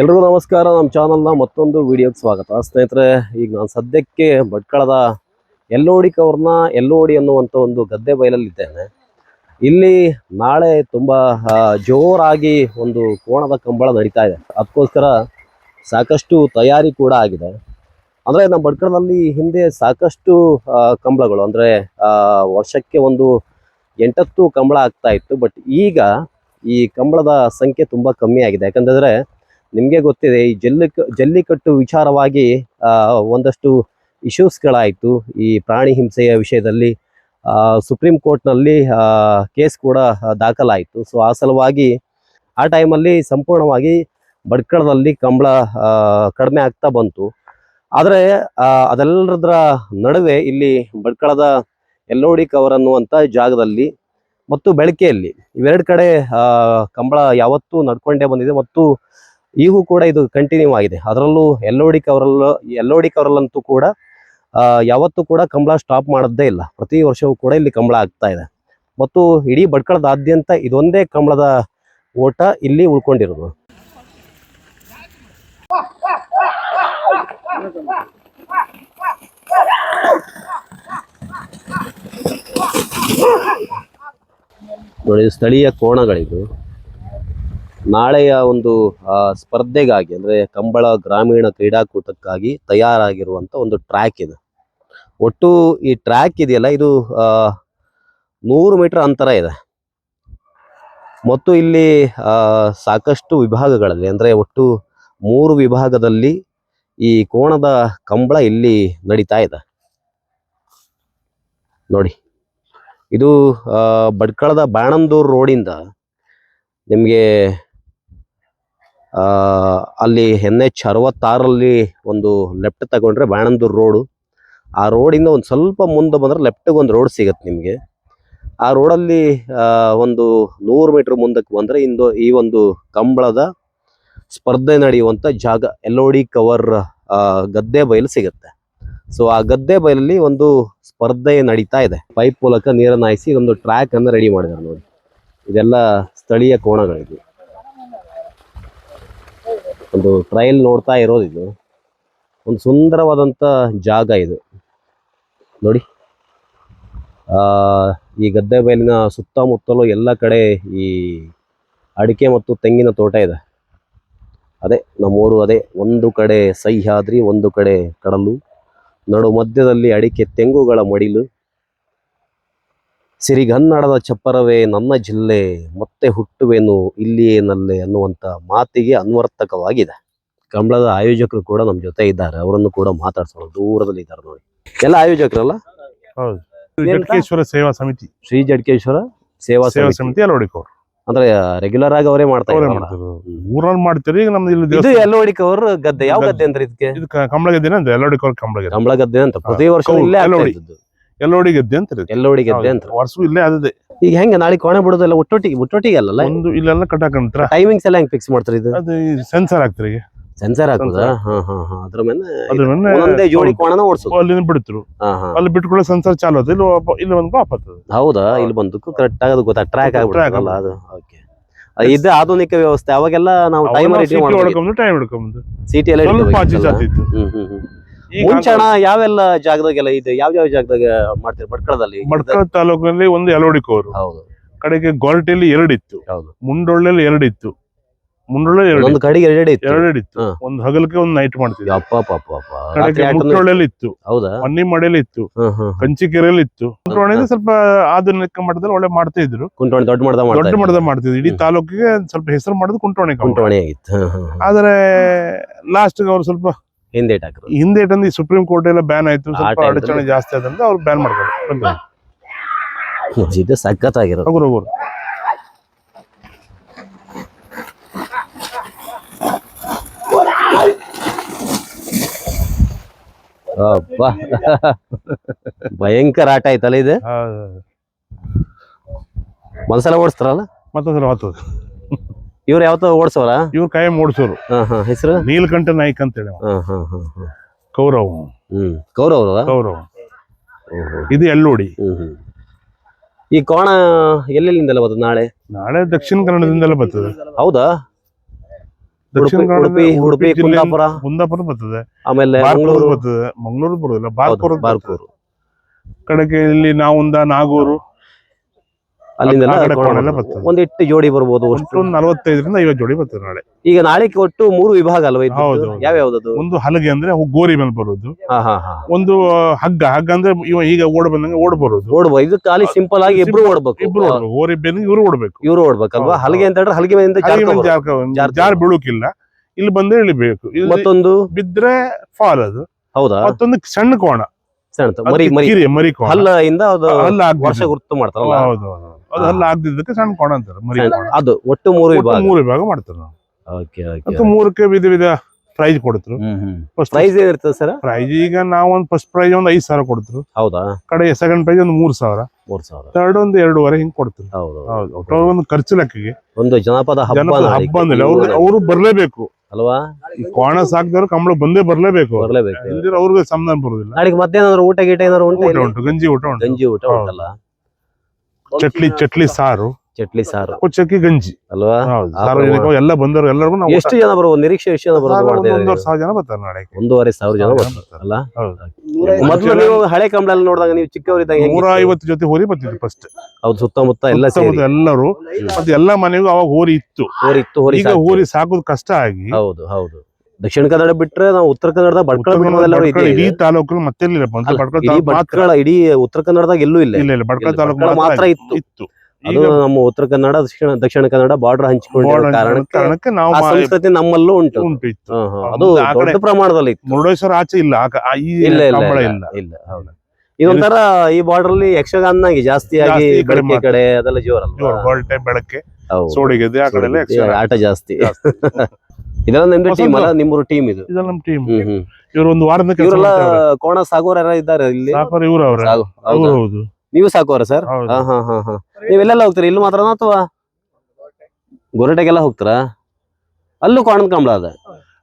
ಎಲ್ರಿಗೂ ನಮಸ್ಕಾರ. ನಮ್ಮ ಚಾನಲ್ನ ಮತ್ತೊಂದು ವಿಡಿಯೋಗೆ ಸ್ವಾಗತ. ಸ್ನೇಹಿತರೆ, ಈಗ ನಾನು ಸದ್ಯಕ್ಕೆ ಭಟ್ಕಳದ ಎಲ್ಲೋಡಿಕವ್ರನ್ನ ಎಲ್ಲೋಡಿ ಅನ್ನುವಂಥ ಒಂದು ಗದ್ದೆ ಬಯಲಲ್ಲಿದ್ದೇನೆ. ಇಲ್ಲಿ ನಾಳೆ ತುಂಬ ಜೋರಾಗಿ ಒಂದು ಕೋಣದ ಕಂಬಳ ನಡೀತಾ ಇದೆ. ಅದಕ್ಕೋಸ್ಕರ ಸಾಕಷ್ಟು ತಯಾರಿ ಕೂಡ ಆಗಿದೆ. ಅಂದರೆ ನಮ್ಮ ಭಟ್ಕಳದಲ್ಲಿ ಹಿಂದೆ ಸಾಕಷ್ಟು ಕಂಬಳಗಳು, ಅಂದರೆ ವರ್ಷಕ್ಕೆ ಒಂದು 8-10 ಕಂಬಳ ಆಗ್ತಾ ಇತ್ತು. ಬಟ್ ಈಗ ಈ ಕಂಬಳದ ಸಂಖ್ಯೆ ತುಂಬ ಕಮ್ಮಿ ಆಗಿದೆ. ಯಾಕಂತಂದರೆ ನಿಮಗೆ ಗೊತ್ತಿದೆ, ಈ ಜಲ್ಲಿಕಟ್ಟು ವಿಚಾರವಾಗಿ ಒಂದಷ್ಟು ಇಶ್ಯೂಸ್ಗಳಾಯಿತು. ಈ ಪ್ರಾಣಿ ಹಿಂಸೆಯ ವಿಷಯದಲ್ಲಿ ಸುಪ್ರೀಂ ಕೋರ್ಟ್ನಲ್ಲಿ ಕೇಸ್ ಕೂಡ ದಾಖಲಾಯಿತು. ಸೊ ಆ ಸಲುವಾಗಿ ಆ ಟೈಮಲ್ಲಿ ಸಂಪೂರ್ಣವಾಗಿ ಭಟ್ಕಳದಲ್ಲಿ ಕಂಬಳ ಕಡಿಮೆ ಆಗ್ತಾ ಬಂತು. ಆದರೆ ಅದೆಲ್ಲದರ ನಡುವೆ ಇಲ್ಲಿ ಭಟ್ಕಳದ ಎಲ್ಲೋಡಿ ಕವರ್ ಅನ್ನುವಂಥ ಜಾಗದಲ್ಲಿ ಮತ್ತು ಬೆಳಕೆಯಲ್ಲಿ ಇವೆರಡು ಕಡೆ ಕಂಬಳ ಯಾವತ್ತೂ ನಡ್ಕೊಂಡೇ ಬಂದಿದೆ ಮತ್ತು ಈಗೂ ಕೂಡ ಇದು ಕಂಟಿನ್ಯೂ ಆಗಿದೆ. ಅದರಲ್ಲೂ ಎಲ್ಲೋಡಿ ಕವರಲ್ಲಂತೂ ಕೂಡ ಯಾವತ್ತೂ ಕೂಡ ಕಂಬಳ ಸ್ಟಾಪ್ ಮಾಡೋದೇ ಇಲ್ಲ. ಪ್ರತಿ ವರ್ಷವೂ ಕೂಡ ಇಲ್ಲಿ ಕಂಬಳ ಆಗ್ತಾ ಇದೆ ಮತ್ತು ಇಡೀ ಭಟ್ಕಳದಾದ್ಯಂತ ಇದೊಂದೇ ಕಂಬಳದ ಓಟ ಇಲ್ಲಿ ಉಳ್ಕೊಂಡಿರೋದು. ನೋಡಿ, ಸ್ಥಳೀಯ ಕೋಣಗಳಿದು. ನಾಳೆಯ ಒಂದು ಸ್ಪರ್ಧೆಗಾಗಿ, ಅಂದರೆ ಕಂಬಳ ಗ್ರಾಮೀಣ ಕ್ರೀಡಾಕೂಟಕ್ಕಾಗಿ ತಯಾರಾಗಿರುವಂಥ ಒಂದು ಟ್ರ್ಯಾಕ್ ಇದೆ. ಒಟ್ಟು ಈ ಟ್ರ್ಯಾಕ್ ಇದೆಯಲ್ಲ, ಇದು 100 ಮೀಟರ್ ಅಂತರ ಇದೆ ಮತ್ತು ಇಲ್ಲಿ ಸಾಕಷ್ಟು ವಿಭಾಗಗಳಲ್ಲಿ, ಅಂದರೆ ಒಟ್ಟು 3 ವಿಭಾಗದಲ್ಲಿ ಈ ಕೋಣದ ಕಂಬಳ ಇಲ್ಲಿ ನಡೀತಾ ಇದೆ. ನೋಡಿ, ಇದು ಭಟ್ಕಳದ ಬಾಣಂದೂರು ರೋಡಿಂದ ನಿಮಗೆ ಅಲ್ಲಿ NH 66ರಲ್ಲಿ ಒಂದು ಲೆಫ್ಟ್ ತಗೊಂಡ್ರೆ ಬಾಣಂದೂರು ರೋಡು. ಆ ರೋಡಿಂದ ಒಂದು ಸ್ವಲ್ಪ ಮುಂದೆ ಬಂದರೆ ಲೆಫ್ಟಿಗೆ ಒಂದು ರೋಡ್ ಸಿಗುತ್ತೆ ನಿಮಗೆ. ಆ ರೋಡಲ್ಲಿ ಒಂದು 100 ಮೀಟರ್ ಮುಂದಕ್ಕೆ ಬಂದರೆ ಈ ಒಂದು ಕಂಬಳದ ಸ್ಪರ್ಧೆ ನಡೆಯುವಂಥ ಜಾಗ ಎಲ್ಲೋಡಿ ಕವರ್ ಗದ್ದೆ ಬಯಲು ಸಿಗುತ್ತೆ. ಸೊ ಆ ಗದ್ದೆ ಬಯಲಲ್ಲಿ ಒಂದು ಸ್ಪರ್ಧೆ ನಡೀತಾ ಇದೆ. ಪೈಪ್ ಮೂಲಕ ನೀರನ್ನು ಹಾಯಿಸಿ ಒಂದು ಟ್ರ್ಯಾಕ್ ಅನ್ನು ರೆಡಿ ಮಾಡಿದ್ದಾರೆ. ನೋಡಿ, ಇದೆಲ್ಲ ಸ್ಥಳೀಯ ಕೋಣಗಳಿದು. ಒಂದು ಟ್ರಯಲ್ ನೋಡ್ತಾ ಇರೋದಿದು. ಒಂದು ಸುಂದರವಾದಂಥ ಜಾಗ ಇದು. ನೋಡಿ, ಈ ಗದ್ದೆ ಬಯಲಿನ ಸುತ್ತಮುತ್ತಲೂ ಎಲ್ಲ ಕಡೆ ಈ ಅಡಿಕೆ ಮತ್ತು ತೆಂಗಿನ ತೋಟ ಇದೆ. ಅದೇ ನಮ್ಮೂರು, ಅದೇ ಒಂದು ಕಡೆ ಸಹ್ಯಾದ್ರಿ, ಒಂದು ಕಡೆ ಕಡಲು, ನಡು ಮಧ್ಯದಲ್ಲಿ ಅಡಿಕೆ ತೆಂಗುಗಳ ಮಡಿಲು. ಸಿರಿಗನ್ನಡದ ಚಪ್ಪರವೇ ನನ್ನ ಜಿಲ್ಲೆ, ಮತ್ತೆ ಹುಟ್ಟುವೆನು ಇಲ್ಲಿಯೇನಲ್ಲೇ ಅನ್ನುವಂಥ ಮಾತಿಗೆ ಅನ್ವರ್ಥಕವಾಗಿದೆ. ಕಂಬಳದ ಆಯೋಜಕರು ಕೂಡ ನಮ್ಮ ಜೊತೆ ಇದ್ದಾರೆ. ಅವರನ್ನು ಕೂಡ ಮಾತಾಡ್ಸೋಣ. ದೂರದಲ್ಲಿ ಇದ್ದಾರೆ ನೋಡಿ, ಎಲ್ಲ ಆಯೋಜಕರಲ್ಲ? ಹೌದು, ಜಡ್ಕೇಶ್ವರ ಸೇವಾ ಸಮಿತಿ, ಶ್ರೀ ಜಡ್ಕೇಶ್ವರ ಸೇವಾ ಸಮಿತಿ ಎಲ್ಲೋಡಿಕವ್ರು. ಅಂದ್ರೆ ರೆಗ್ಯುಲರ್ ಆಗಿ ಅವರೇ ಮಾಡ್ತಾ ಊರಲ್ಲಿ ಮಾಡ್ತೀರಿ. ಈಗ ನಮ್ದು ಇದು ಎಲ್ಲೋಡಿಕವ್ರ ಗದ್ದೆ. ಯಾವ ಗದ್ದೆ ಅಂದ್ರೆ ಇದಕ್ಕೆ? ಇದು ಕಂಬಳ ಗದ್ದೆ ಅಂತ, ಎಲ್ಲೋಡಿಕವ್ರ ಕಂಬಳ ಗದ್ದೆ ಅಂತ. ಪ್ರತಿ ವರ್ಷ ಇಲ್ಲೇ ಎಲ್ಲೋಡಿ ಗದ್ದೆ ಅಂತ, ಎಲ್ಲೋಡಿ ಗದ್ದೆ ಅಂತ ವರ್ಷ ಇಲ್ಲೇ ಅದೇ. ಈಗ ಹೆಂಗ ನಾಳೆ ಕೋಣೆ ಬಿಡೋದೆಲ್ಲ ಒಟ್ಟೊಟ್ಟಿಗೆ ಅಲ್ಲ? ಒಂದು ಇಲ್ಲೆಲ್ಲ ಕಟ್ಟಾಕಂತ್ರ ಟೈಮಿಂಗ್ಸ್ ಎಲ್ಲ ಹೆಂಗ್ ಫಿಕ್ಸ್ ಮಾಡ್ತಾರೆ? ಇದು ಅದು ಸೆನ್ಸರ್ ಆಗ್ತಾರೆ. ಈಗ ಸೆನ್ಸರ್ ಹಾಕುದಾ? ಅದ್ರ ಮೇಲೆ ಒಂದೇ ಜೋಡಿ ಕೋಣನ ಓಡಿಸೋದು. ಅಲ್ಲಿ ಬಿಡ್ತರು, ಅಲ್ಲಿ ಬಿಟ್ಕೊಳ್ಳೋ ಸೆನ್ಸರ್ ಚಾಲು ಆತ. ಇಲ್ಲಿ ಒಂದು ಆಫ್ ಆಗ್ತದೆ. ಹೌದಾ? ಇಲ್ಲಿ ಬಂದಕ್ಕೂ ಕರೆಕ್ಟ್ ಆಗೋದು ಗೊತ್ತಾ? ಟ್ರ್ಯಾಕ್ ಆಗ್ಬಿಡಲ್ಲ ಅದು. ಓಕೆ, ಇದು ಆಧುನಿಕ ವ್ಯವಸ್ಥೆ. ಅವಾಗೆಲ್ಲ ನಾವು ಟೈಮ್ ಹಿಡ್ಕೊಂಡು ಸಿಟಿ ಎಲ್ಲ ಮುಂಚೆಣ ಯಾವೆಲ್ಲ ಜಾಗದಾಗೆಲ್ಲ ಇದೆ? ಯಾವ ಜಾಗದಾಗ ಮಾಡ್ತೀರಿ ಭಟ್ಕಳದಲ್ಲಿ? ಭಟ್ಕಳ ತಾಲೂಕಿನಲ್ಲಿ ಒಂದು ಎಲ್ಲೋಡಿಕವ್ರು. ಹೌದು. ಕಡೆಗೆ ಗೊರಟೆಯಲ್ಲಿ 2 ಇತ್ತು. ಹೌದು. ಮುಂಡೊಳ್ಳೆಯಲ್ಲಿ 2 ಇತ್ತು. ಒಂದು ಕಡೆಗೆ 2 ಇತ್ತು. ಒಂದು ಹಗಲಕ್ಕೆ ಒಂದು ನೈಟ್ ಮಾಡ್ತಿದ್ವಿ. ಮುಟ್ಟೊಳ್ಳೆಯಲ್ಲಿ ಇತ್ತು. ಹೌದಾ? ಮಣ್ಣಿಮಡೆಯಲ್ಲಿ ಇತ್ತು. ಕಂಚಿಕೆರೆಯಲ್ಲಿ ಇತ್ತು. ಕುಂಟೋಣಿಂದ ಸ್ವಲ್ಪ ಆಧುನಿಕ ಮಟ್ಟದಲ್ಲಿ ಒಳ್ಳೆ ಮಾಡ್ತಾ ಇದ್ರು. ಕುಂಟೋಣಿ ದೊಡ್ಡ ಮಟ್ಟದ ಮಾಡ್ತಿದ್ರು. ಇಡೀ ತಾಲೂಕಿಗೆ ಸ್ವಲ್ಪ ಹೆಸರು ಮಾಡೋದು ಕುಂಟೋಣಿ ಆಗಿತ್ತು. ಆದ್ರೆ ಲಾಸ್ಟ್ ಅವ್ರು ಸ್ವಲ್ಪ ಹಿಂದೇಟಂದ್ರೆ ಈ ಸುಪ್ರೀಂ ಕೋರ್ಟ್ ಎಲ್ಲ ಬ್ಯಾನ್ ಆಯ್ತು. ಸ್ವಲ್ಪ ಅಡಚಣೆ ಜಾಸ್ತಿ ಆದ್ರಿಂದ ಅವ್ರು ಬ್ಯಾನ್ ಮಾಡ್ತಾರೆ. ಸಖತ್ತಾಗಿರೋದು. ಭಯಂಕರ ಆಟ ಆಯ್ತಲ್ಲ ಇದು. ಮನಸಲ ಓಡಿಸ್ತಾರಲ್ಲ? ಮತ್ತೊಂದ್ಸಲ ಹೊತ್ತದು. ಇವ್ರು ಯಾವತ್ತೋ ಓಡಿಸೋರ? ಇವ್ರು ಕಾಯಂ ಓಡಿಸೋರು. ಹೆಸರು ನೀಲಕಂಠ ನಾಯ್ಕ ಅಂತ ಹೇಳಿ. ಕೌರವ್. ಕೌರವ್. ಇದು ಎಲ್ಲೋಡಿ. ಈ ಕೋಣ ಎಲ್ಲೆಲ್ಲಿಂದೆಲ್ಲ ಬರ್ತದೆ? ನಾಳೆ ದಕ್ಷಿಣ ಕನ್ನಡದಿಂದೆಲ್ಲ ಬರ್ತದೆ. ಹೌದಾ? ದಕ್ಷಿಣ ಉಡುಪಿ ಕನ್ನಡ ಉಡುಪಿ ಉಡುಪಿ ಜಿಲ್ಲೆ ಕುಂದಾಪುರ ಕುಂದಾಪುರ ಬರ್ತದೆ, ಆಮೇಲೆ ಬಾರ್ಕೂರು ಮಂಗಳೂರು ಬರ್ತದೆ, ಮಂಗಳೂರು ಬರುದಿಲ್ಲ, ಹೌದು, ಬಾರ್ಕೂರು ಕಡೆಗೆ ಇಲ್ಲಿ ನಾವುಂದ ನಾಗೂರು ಅಲ್ಲಿಂದೆಲ್ಲ ಆ ಕಡೆ ಕೋಣ ಕೋಣ ಎಲ್ಲ ಬರ್ತದೆ. ಬರ್ತದೆ. ಒಂದಿಟ್ಟು ಜೋಡಿ ಬರ್ಬೋದು ಅಷ್ಟು. ಒಟ್ಟು 45ರಿಂದ 50 ಜೋಡಿ ಬರ್ತದೆ ನಾಳೆ. ಈಗ ನಾಳೆಗೆ ಒಟ್ಟು 3 ವಿಭಾಗ ಅಲ್ವಾ ಇದ್ದದ್ದು? ಹೌದು, ಹೌದು. ಯಾವ್ಯಾವ್ದದು? ಒಂದು ಹಲಗೆ ಅಂದ್ರೆ ಅವು ಗೋರಿ ಮೇಲೆ ಬರೋದು, ಹಾ ಹಾ ಹಾ ಒಂದು ಹಗ್ಗ ಹಗ್ಗ ಅಂದ್ರೆ ಈಗ ಓಡ್ ಬಂದಂಗೆ ಓಡ್ ಬರೋದು. ಓಡ್ಬೋದು, ಇದು ಖಾಲಿ ಸಿಂಪಲ್ ಆಗಿ ಇಬ್ರು ಓಡ್ಬೇಕು. ಇಬ್ರು ಓಡ್ಬೇಕು, ಗೋರಿ ಬೆನ್ನಿಗೆ ಇವ್ರು ಓಡ್ಬೇಕು. ಇವ್ರು ಓಡ್ಬೇಕಲ್ವಾ? ಹೌದು, ಹಲಗೆ ಅಂತ ಹೇಳಿದ್ರೆ ಹಲಗೆ ಮೇಲಿಂದ ಹಲಗೆ ಮೇಲೆ ಜಾರ್ಕೊಂಡು ಜಾರ್ ಬೀಳುಕಿಲ್ಲ, ಇಲ್ಲಿ ಬಂದ್ರೆ ಇಳಿಬೇಕು. ಇಲ್ಲಿ ಮತ್ತೊಂದು ಬಿದ್ರೆ ಫಾಲ್ ಅದು. ಹೌದಾ? ಮತ್ತೊಂದು ಸಣ್ಣ ಕೋಣ, ಸಣ್ಣ ಮರಿ ಮರಿ ಮರಿ ಕೋಣ, ಹಲ್ಲ ಇಂದ ಅದು ಹಲ್ಲ ವರ್ಷ ಗುರ್ತು ಮಾಡ್ತಾರಲ್ಲ, ಹೌದು, ಅದು ಹಲ್ಲ ಆಗದಿದ್ದಕ್ಕೆ ಸಣ್ಣ ಕೋಣ ಅಂತಾರೆ, ಮರಿ ಕೋಣ. ಅದು ಒಟ್ಟು 3 ವಿಭಾಗ. 3 ವಿಭಾಗ ಮಾಡ್ತಾರೆ ನಾವು. Okay okay. ಮತ್ತು 3ಕ್ಕೆ ವಿಧ ವಿಧ ಪ್ರೈಸ್ ಕೊಡ್ತರು. ಪ್ರೈಸ್ ಏನಿರ್ತದೆ ಸರ್? ಪ್ರೈಸ್ ಈಗ ನಾವು ಒಂದು ಫಸ್ಟ್ ಪ್ರೈಸ್ ಒಂದು 5,000 ಕೊಡ್ತರು. ಹೌದಾ? ಕಡೆ ಸೆಕೆಂಡ್ ಪ್ರೈಸ್ ಒಂದು 3,000, 3,000, ಥರ್ಡ್ ಒಂದು 2,500 ಹಿಂಗ್ ಕೊಡ್ತಾರೆ. ಹೌದು. ಹೌದು, ಒಂದು ಖರ್ಚು ಲೆಕ್ಕಗೆ ಒಂದು ಜನಪದ ಹಬ್ಬ ಹಬ್ಬ ಅಂದ್ರೆ ಅವರು ಬರ್ಲೇಬೇಕು ಅಲ್ವಾ? ಈ ಕೋಣ ಸಾಕಿದವರು ಕಂಬಳ ಬಂದೇ ಬರ್ಲೇಬೇಕು, ಬರ್ಲೇಬೇಕು. ಇಲ್ದಿರ ಅವ್ರಿಗೆ ಸಮಾಧಾನ ಬರುದಿಲ್ಲ. ನಾಳೆಗೆ ಮಧ್ಯಾಹ್ನ ಊಟ ಗೀಟ ಏನಾದ್ರು ಉಂಟು? ಊಟ ಉಂಟು, ಗಂಜಿ ಊಟ ಉಂಟು, ಗಂಜಿ ಊಟ ಉಂಟಲ್ಲ, ಚಟ್ಲಿ ಸಾರು, ಚಟ್ಲಿ ಸಾರು, ಕೊಚ್ಚಕ್ಕಿ ಗಂಜಿ ಅಲ್ವಾ? ಸಾರ್ವಜನಿಕರು ಎಲ್ಲ ಬಂದವರು ಎಲ್ಲರಿಗೂ ನಾವು ಎಷ್ಟು ಜನ ಬರುವ ನಿರೀಕ್ಷೆ? ಎಷ್ಟು ಜನ ಬರೋದು? 1,500 ಜನ ಬರ್ತಾರೆ ನಾಳೆ. 1,500 ಜನ ಬರ್ತಾರೆ ಅಲ್ಲ? ಮೊದಲು ನೀವು ಹಳೆ ಕಂಬಳ ಎಲ್ಲ ನೋಡಿದಾಗ ನೀವು ಚಿಕ್ಕವರಿದ್ದಾಗ 150 ಜೊತೆ ಹೋರಿ ಬರ್ತಿದ್ರು ಫಸ್ಟ್. ಹೌದು, ಸುತ್ತಮುತ್ತ ಎಲ್ಲ ಎಲ್ಲರೂ, ಮತ್ತೆ ಎಲ್ಲಾ ಮನೆಗೂ ಅವಾಗ ಹೋರಿ ಇತ್ತು. ಈಗ ಹೋರಿ ಸಾಕೋದು ಕಷ್ಟ ಆಗಿ. ಹೌದು ಹೌದು. ದಕ್ಷಿಣ ಕನ್ನಡ ಬಿಟ್ರೆ ನಾವು ಉತ್ತರ ಕನ್ನಡದ ಬಡ್ಕಳ ಇಡೀ ತಾಲೂಕು ಮತ್ತೆ ಇಡೀ ಉತ್ತರ ಕನ್ನಡದಾಗ ಎಲ್ಲೂ ಇಲ್ಲ, ಬಡ್ಕಳ ತಾಲೂಕು ಮಾತ್ರ ಇತ್ತು. ಅದು ನಮ್ಮ ಉತ್ತರ ಕನ್ನಡ ದಕ್ಷಿಣ ಕನ್ನಡ ಬಾರ್ಡರ್ ಹಂಚಿಕೊಂಡಿರೋ ಕಾರಣಕ್ಕೆ ನಾವು ಸಂಸ್ಕೃತಿ ನಮ್ಮಲ್ಲೂ ಉಂಟು. ಅದು ದೊಡ್ಡ ಪ್ರಮಾಣದಲ್ಲಿ ಇತ್ತು. ಮುರುಡೇಶ್ವರ ಆಚೆ ಇಲ್ಲ, ಇಲ್ಲ ಇಲ್ಲ. ಹೌದು, ಇದೊಂಥರ ಈ ಬಾರ್ಡರ್ ಅಲ್ಲಿ ಯಕ್ಷಗಾನ ಜಾಸ್ತಿಯಾಗಿ ಬೆಳಕೆ ಕಡೆ ಅದೆಲ್ಲ ಜೋರಲ್ಲ, ಹೊರಟೆ ಬೆಳಕೆ ಸೋಡಿಗೆದೆ ಆ ಕಡೆ ಆಟ ಜಾಸ್ತಿ. ಇದೆಲ್ಲ ನಿಮ್ದು ಟೀಮ್ ಅಲ್ಲ? ನಿಮ್ಮೂರು ಟೀಮ್ ಇದು? ಇದೆಲ್ಲ ನಮ್ಮ ಟೀಮ್. ಇವರು ಒಂದು ವಾರದ ಇವರೆಲ್ಲ ಕೋಣ ಸಾಗೋರ ಯಾರು ಇದ್ದಾರೆ ಇಲ್ಲಿ? ಇವರು ಅವ್ರೆ. ಹೌದು. ನೀವು ಸಾಕೋರ ಸರ್? ನೀವೆಲ್ಲೆಲ್ಲ ಹೋಗ್ತೀರಾ? ಇಲ್ಲಿ ಮಾತ್ರ ಅಥವಾ ಗೊರಟೆಗೆಲ್ಲ ಹೋಗ್ತಾರಾ? ಅಲ್ಲೂ ಕೋಣದ ಕಂಬಳ ಅದ?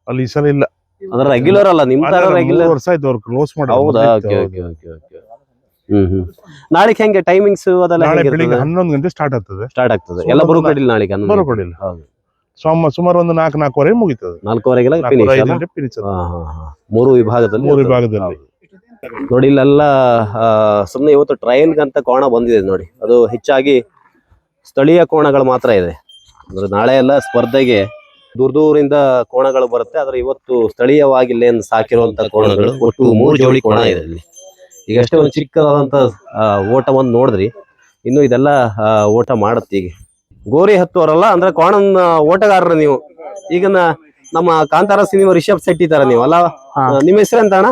ಅಲ್ಲಿ ಈ ಸಲ ಇಲ್ಲ, ಅಂದ್ರೆ ರೆಗ್ಯುಲರ್ ಅಲ್ಲ ನಿಮ್ ತರ? ರೆಗ್ಯುಲರ್ ವರ್ಷ ಆಯ್ತು ಅವ್ರು ಕ್ಲೋಸ್ ಮಾಡಿ. ಹೌದಾ? ನಾಳೆ ಹೆಂಗೆ ಟೈಮಿಂಗ್ಸ್ ಅದೆಲ್ಲ? 11 ಗಂಟೆ ಸ್ಟಾರ್ಟ್ ಆಗ್ತದೆ. ಎಲ್ಲ ಬರೋಕಡಿಲ್ಲ ನಾಳೆಗೆ? ಬರೋಕಡಿಲ್ಲ. ಸುಮಾರು ಒಂದು 4:04 ಮುಗಿತದೆ. 4:15 ಫಿನಿಶ್. 3 ವಿಭಾಗದಲ್ಲಿ ನೋಡಿ. ಇಲ್ಲೆಲ್ಲ ಸುಮ್ನೆ ಇವತ್ತು ಟ್ರಯಲ್ ಅಂತ ಕೋಣ ಬಂದಿದೆ ನೋಡಿ. ಅದು ಹೆಚ್ಚಾಗಿ ಸ್ಥಳೀಯ ಕೋಣಗಳು ಮಾತ್ರ ಇದೆ. ಅಂದ್ರೆ ನಾಳೆ ಎಲ್ಲ ಸ್ಪರ್ಧೆಗೆ ದೂರದಿಂದ ಕೋಣಗಳು ಬರುತ್ತೆ. ಆದ್ರೆ ಇವತ್ತು ಸ್ಥಳೀಯವಾಗಿ ಇಲ್ಲೇನು ಸಾಕಿರುವಂತ ಕೋಣಗಳು ಒಟ್ಟು 3 ಜೋಡಿ ಕೋಣ ಇದೆ ಇಲ್ಲಿ. ಈಗ ಅಷ್ಟೇ ಒಂದು ಚಿಕ್ಕದಾದಂತ ಓಟವನ್ನು ನೋಡಿದ್ರಿ. ಇನ್ನು ಇದೆಲ್ಲ ಓಟ ಮಾಡುತ್ತೆ. ಈಗ ಗೋರಿ ಹತ್ತುವರಲ್ಲ, ಅಂದ್ರೆ ಕೋಣನ ಓಟಗಾರರು ನೀವು. ಈಗ ನಮ್ಮ ಕಾಂತಾರ ಸಿನಿಮಾ ರಿಷಬ್ ಶೆಟ್ಟಿ ತರ ನೀವು ಅಲ್ಲ? ನಿಮ್ಮ ಹೆಸರು ಅಂತ ಅಣ್ಣ?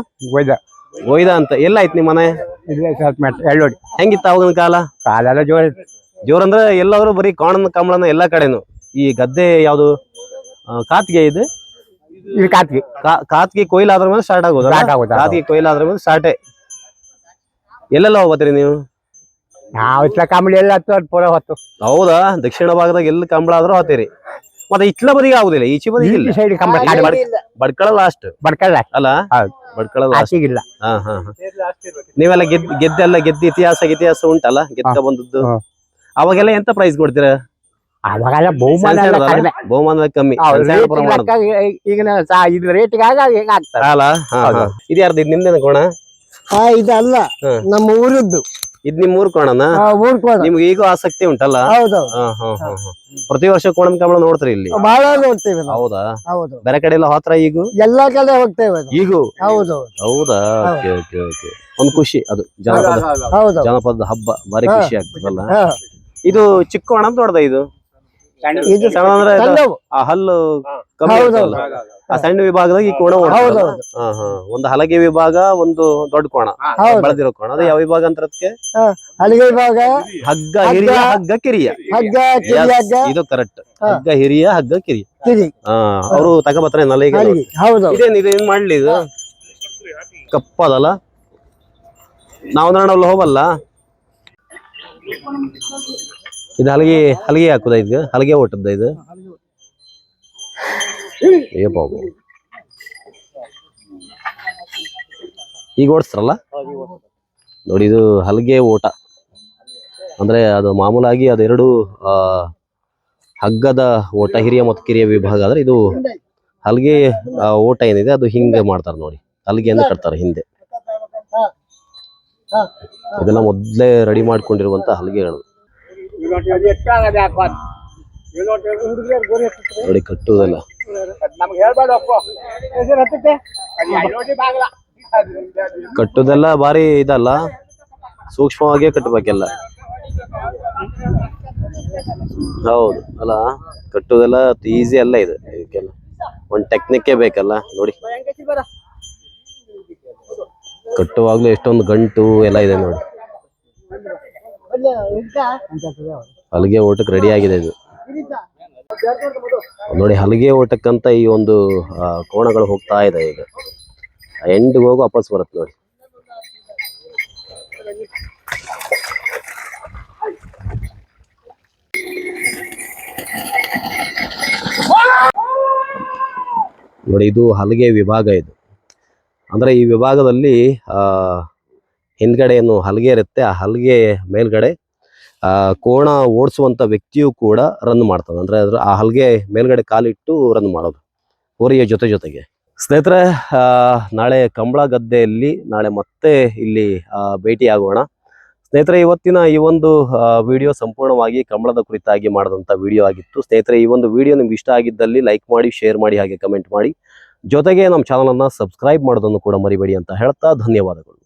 ಒಯ್ದ ಅಂತ. ಎಲ್ಲಾಯ್ತು ನಿಮ್ಮ ಮನೆ? ಹೆಂಗಿತ್ತ ಅವಾಗಿನ ಕಾಲ? ಜೋರಂದ್ರೆ ಎಲ್ಲಾದ್ರು ಬರೀ ಕೋಣನ ಕಂಬಳನ ಎಲ್ಲಾ ಕಡೆನು. ಈ ಗದ್ದೆ ಯಾವ್ದು? ಕಾತ್ಗೆ ಇದು? ಕಾತ್ಗೆ ಕೊಯ್ಲು ಆದ್ರ ಮೇಲೆ ಸ್ಟಾರ್ಟ್ ಆಗೋದು. ಕಾತ್ಗೆ ಕೊಯ್ಲು ಆದ್ರ ಮೇಲೆ ಸ್ಟಾರ್ಟೇ. ಎಲ್ಲೆಲ್ಲ ಹೋಗ್ತೀರಿ ನೀವು? ಹೌದಾ? ದಕ್ಷಿಣ ಭಾಗದಾಗ ಎಲ್ಲಿ ಕಂಬಳ ಆದ್ರೂ ಹೋಗ್ತೀರಿ. ಮತ್ತೆ ಇಟ್ಲ ಬದಿಗೆ ಆಗುದಿಲ್ಲ, ಈಚೆ ಬದಿಗೆ ಬಡ್ಕಳ ಲಾಸ್ಟ್ ಅಲ್ಲ? ಬಡ್ಕಳ ಲಾಸ್ಟ್. ನೀವೆಲ್ಲ ಗೆದ್ದ ಇತಿಹಾಸ ಉಂಟಲ್ಲ? ಗೆದ್ದ ಬಂದದ್ದು ಅವಾಗೆಲ್ಲ ಎಂತ ಪ್ರೈಸ್ ಕೊಡ್ತೀರಾ? ಬಹುಮಾನ ಕಮ್ಮಿ. ಇದು ಯಾರ್ದು? ನಿಮ್ದೇನ ಕೋಣ? ಇದಲ್ಲ, ನಮ್ಮ ಊರದ್ದು. ಇದ್ ನಿಮ್ ಊರ್ ಕೋಣನ? ನಿಮ್ಗೆ ಈಗ ಆಸಕ್ತಿ ಉಂಟಲ್ಲ? ಪ್ರತಿ ವರ್ಷ ಕೋಣದ ಕಂಬಳ ನೋಡ್ತೀರಿ ಇಲ್ಲಿ? ಬಹಳ ನೋಡ್ತೇವೆ. ಹೌದಾ? ಬೇರೆ ಕಡೆ ಎಲ್ಲ ಹೋತ್ರ? ಈಗ ಎಲ್ಲಾ ಕಡೆ ಹೋಗ್ತೇವೆ ಈಗ? ಹೌದಾ? ಒಂದ್ ಖುಷಿ ಅದು. ಜನಪದ ಹಬ್ಬ ಭಾರಿ ಖುಷಿ ಆಗ್ತದಲ್ಲ? ಇದು ಚಿಕ್ಕ ಕೋಣ ದೊಡ್ಡದ? ಇದು ಸಣ್ಣ ಅಂದ್ರೆ ಆ ಹಲ್ಲು ಕಮ್ಮಿ ಇರ್ತಲ್ಲ, ಆ ಸಣ್ಣ ವಿಭಾಗದಾಗ ಈ ಕೋಣ ಒಂದು ಹಲಗೆ ವಿಭಾಗ, ಒಂದು ದೊಡ್ಡ ಕೋಣ ಬೆಳೆದಿರೋ ಕೋಣ. ಅದು ಯಾವ ವಿಭಾಗ ಅಂತ? ಹಲಗೆ ವಿಭಾಗ. ಹಗ್ಗ ಹಿರಿಯ, ಹಗ್ಗ ಕಿರಿಯ. ಇದು ಕರೆಕ್ಟ್. ಹಗ್ಗ ಹಿರಿಯ, ಹಗ್ಗ ಕಿರಿಯ. ಅವರು ತಗೋಬತ್ತಾರೆ ನಲ್ಲಿಗೆ. ಇದೇನ್ ಮಾಡ್ಲಿ? ಇದು ಕಪ್ಪದಲ್ಲ? ನಾವು ಹೋಗಲ್ಲ. ಇದು ಹಲಗೆ ಹಾಕುದ? ಇದು ಹಲಗೆ ಓಟದ? ಇದು ಏ ಬಾಬು, ಈಗ ಓಡಿಸ್ತಾರಲ್ಲ ನೋಡಿ. ಇದು ಹಲಗೆ ಓಟ ಅಂದ್ರೆ ಅದು ಮಾಮೂಲಾಗಿ ಅದೆರಡು ಹಗ್ಗದ ಓಟ, ಹಿರಿಯ ಮತ್ತು ಕಿರಿಯ ವಿಭಾಗ. ಆದ್ರೆ ಇದು ಹಲ್ಗೆ ಓಟ ಏನಿದೆ ಅದು ಹಿಂಗೆ ಮಾಡ್ತಾರೆ ನೋಡಿ, ಹಲ್ಗೆಯನ್ನು ಕಟ್ತಾರೆ ಹಿಂದೆ. ಇದೆಲ್ಲ ಮೊದಲೇ ರೆಡಿ ಮಾಡ್ಕೊಂಡಿರುವಂತ ಹಲ್ಗೆಗಳು ನೋಡಿ, ಕಟ್ಟುವುದೆಲ್ಲ. ಕಟ್ಟುದೆಲ್ಲ ಭಾರಿ ಇದಲ್ಲ, ಸೂಕ್ಷ್ಮವಾಗಿಯೇ ಕಟ್ಟಬೇಕೆಲ್ಲ. ಹೌದು ಅಲ್ಲ, ಕಟ್ಟುದೆಲ್ಲ ಈಸಿ ಅಲ್ಲ ಇದು, ಇದಕ್ಕೆಲ್ಲ ಒಂದು ಟೆಕ್ನಿಕ್ಕೇ ಬೇಕಲ್ಲ ನೋಡಿ. ಕಟ್ಟುವಾಗ್ಲೂ ಎಷ್ಟೊಂದು ಗಂಟು ಎಲ್ಲ ಇದೆ ನೋಡಿ. ಹಲಿಗೆ ಓಟಕ್ಕೆ ರೆಡಿ ಆಗಿದೆ ಇದು ನೋಡಿ. ಹಲಿಗೆ ಓಟಕ್ಕಂತ ಈ ಒಂದು ಕೋಣಗಳು ಹೋಗ್ತಾ ಇದೆ. ಈಗ ಎಂಡ್ಗೆ ಹೋಗಿ ವಾಪಸ್ ಬರುತ್ತೆ ನೋಡಿ. ನೋಡಿ, ಇದು ಹಲಿಗೆ ವಿಭಾಗ. ಇದು ಅಂದ್ರೆ ಈ ವಿಭಾಗದಲ್ಲಿ ಹಿಂದ್ಗಡೆ ಏನು ಹಲಿಗೆ ಇರುತ್ತೆ, ಆ ಹಲಿಗೆ ಮೇಲ್ಗಡೆ ಕೋಣ ಓಡಿಸುವಂತ ವ್ಯಕ್ತಿಯು ಕೂಡ ರನ್ ಮಾಡ್ತಾನೆ. ಅಂದ್ರೆ ಆ ಹಲಿಗೆ ಮೇಲ್ಗಡೆ ಕಾಲಿಟ್ಟು ರನ್ ಮಾಡೋದು ಹೋರಿಯ ಜೊತೆಗೆ. ಸ್ನೇಹಿತರೆ, ನಾಳೆ ಕಂಬಳ ಗದ್ದೆಯಲ್ಲಿ ನಾಳೆ ಮತ್ತೆ ಇಲ್ಲಿ ಭೇಟಿಯಾಗೋಣ. ಸ್ನೇಹಿತರೆ, ಇವತ್ತಿನ ಈ ಒಂದು ವಿಡಿಯೋ ಸಂಪೂರ್ಣವಾಗಿ ಕಂಬಳದ ಕುರಿತಾಗಿ ಮಾಡಿದಂಥ ವಿಡಿಯೋ ಆಗಿತ್ತು. ಸ್ನೇಹಿತರೆ, ಈ ಒಂದು ವಿಡಿಯೋ ನಿಮ್ಗೆ ಇಷ್ಟ ಆಗಿದ್ದಲ್ಲಿ ಲೈಕ್ ಮಾಡಿ, ಶೇರ್ ಮಾಡಿ, ಹಾಗೆ ಕಮೆಂಟ್ ಮಾಡಿ. ಜೊತೆಗೆ ನಮ್ಮ ಚಾನಲನ್ನು ಸಬ್ಸ್ಕ್ರೈಬ್ ಮಾಡೋದನ್ನು ಕೂಡ ಮರಿಬೇಡಿ ಅಂತ ಹೇಳ್ತಾ ಧನ್ಯವಾದಗಳು.